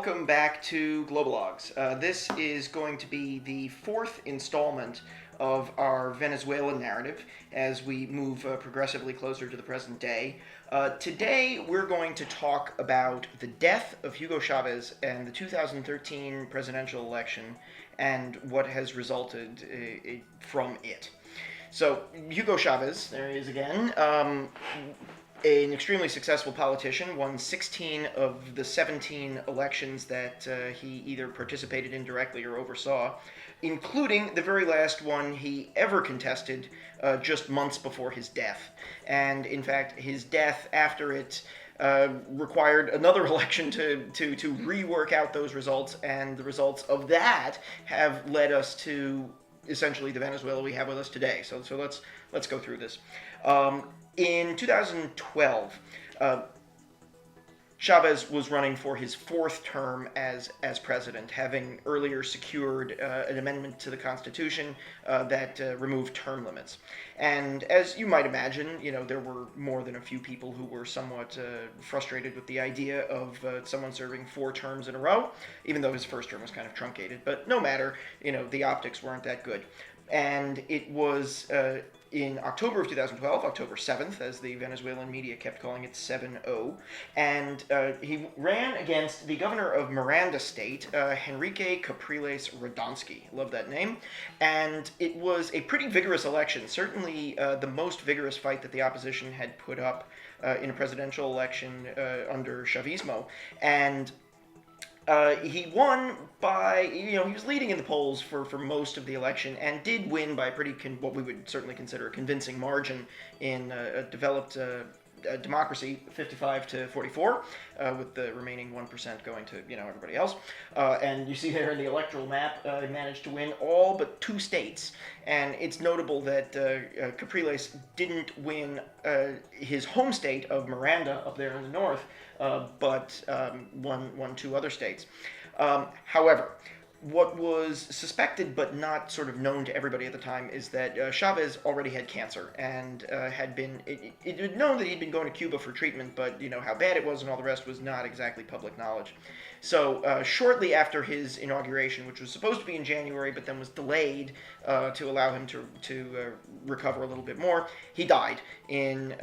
welcome back to Globalogs. This is going to be the fourth installment of our Venezuela narrative as we move progressively closer to the present day. Today we're going to talk about the death of Hugo Chavez and the 2013 presidential election and what has resulted from it. So, Hugo Chavez, there he is again, an extremely successful politician, won 16 of the 17 elections that he either participated in directly or oversaw, including the very last one he ever contested just months before his death. And in fact, his death after it required another election to rework out those results, and the results of that have led us to essentially the Venezuela we have with us today. So let's go through this. In 2012, Chavez was running for his fourth term as president, having earlier secured an amendment to the Constitution that removed term limits. And as you might imagine, there were more than a few people who were somewhat frustrated with the idea of someone serving 4 terms in a row, even though his first term was kind of truncated. But no matter, the optics weren't that good. And it was in October of 2012, October 7th, as the Venezuelan media kept calling it 7-0, and he ran against the governor of Miranda State, Enrique Capriles Radonsky. Love that name. And it was a pretty vigorous election, certainly the most vigorous fight that the opposition had put up in a presidential election under Chavismo. And he won by, he was leading in the polls for most of the election and did win by a pretty, what we would certainly consider a convincing margin in a developed democracy, 55 to 44, with the remaining 1% going to, everybody else. And you see there in the electoral map, he managed to win all but 2 states. And it's notable that Capriles didn't win his home state of Miranda up there in the north, but won 2 other states. However, what was suspected but not sort of known to everybody at the time is that Chavez already had cancer and had been, it was known that he'd been going to Cuba for treatment, but how bad it was and all the rest was not exactly public knowledge. So shortly after his inauguration, which was supposed to be in January but then was delayed to allow him to recover a little bit more, he died in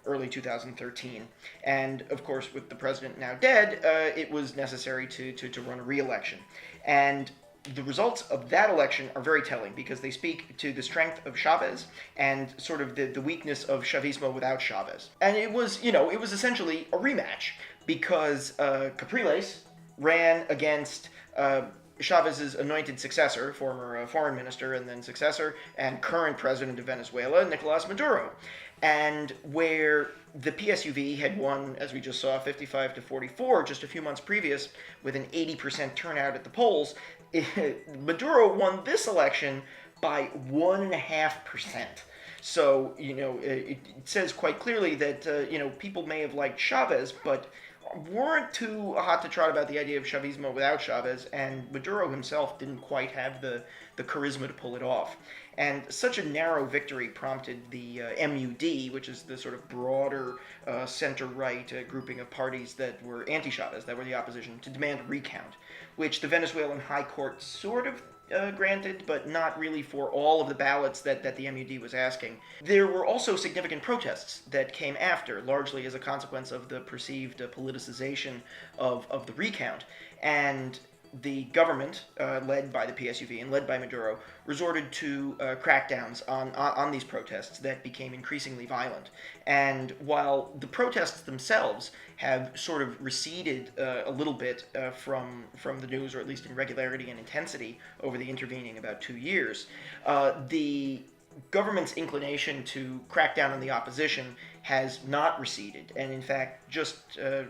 early 2013. And of course, with the president now dead, it was necessary to run a re-election. And the results of that election are very telling because they speak to the strength of Chavez and sort of the weakness of Chavismo without Chavez. And it was essentially a rematch because Capriles ran against Chavez's anointed successor, former foreign minister and then successor, and current president of Venezuela, Nicolas Maduro. And where the PSUV had won, as we just saw, 55 to 44 just a few months previous with an 80% turnout at the polls, Maduro won this election by 1.5%. So, it says quite clearly that, people may have liked Chavez, but weren't too hot to trot about the idea of Chavismo without Chavez, and Maduro himself didn't quite have the charisma to pull it off. And such a narrow victory prompted the MUD, which is the sort of broader center-right grouping of parties that were anti-Chavez, that were the opposition, to demand a recount, which the Venezuelan High Court sort of granted, but not really for all of the ballots that the MUD was asking. There were also significant protests that came after, largely as a consequence of the perceived politicization of the recount. And the government, led by the PSUV and led by Maduro, resorted to crackdowns on these protests that became increasingly violent. And while the protests themselves have sort of receded a little bit from the news, or at least in regularity and intensity, over the intervening about 2 years, the government's inclination to crack down on the opposition has not receded. And in fact, just a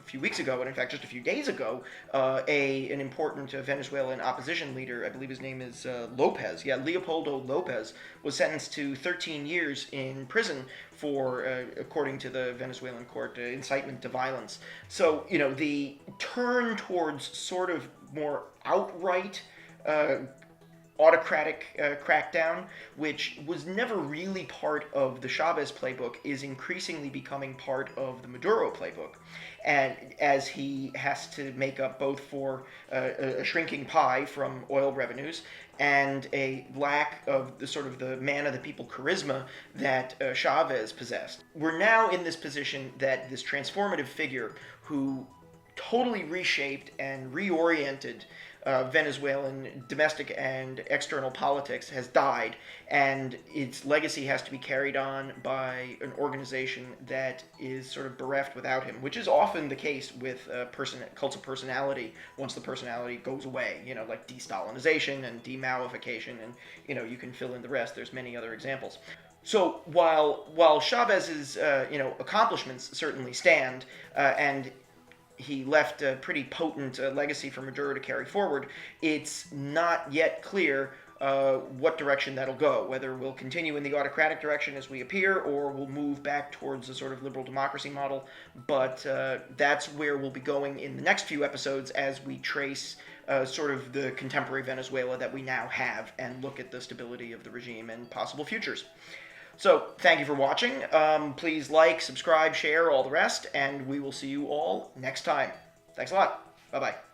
few weeks ago, and in fact just a few days ago, an important Venezuelan opposition leader, I believe his name is Lopez, Leopoldo Lopez, was sentenced to 13 years in prison for, according to the Venezuelan court, incitement to violence. So, the turn towards sort of more outright autocratic crackdown, which was never really part of the Chavez playbook, is increasingly becoming part of the Maduro playbook. And as he has to make up both for a shrinking pie from oil revenues and a lack of the sort of the man of the people charisma that Chavez possessed. We're now in this position that this transformative figure who totally reshaped and reoriented Venezuelan domestic and external politics has died, and its legacy has to be carried on by an organization that is sort of bereft without him, which is often the case with cults of personality once the personality goes away, like de-Stalinization and de-Maoification, and, you can fill in the rest. There's many other examples. So while Chavez's accomplishments certainly stand, and he left a pretty potent legacy for Maduro to carry forward, it's not yet clear what direction that'll go, whether we'll continue in the autocratic direction as we appear, or we'll move back towards a sort of liberal democracy model. But that's where we'll be going in the next few episodes as we trace sort of the contemporary Venezuela that we now have and look at the stability of the regime and possible futures. So, thank you for watching. Please like, subscribe, share, all the rest, and we will see you all next time. Thanks a lot. Bye-bye.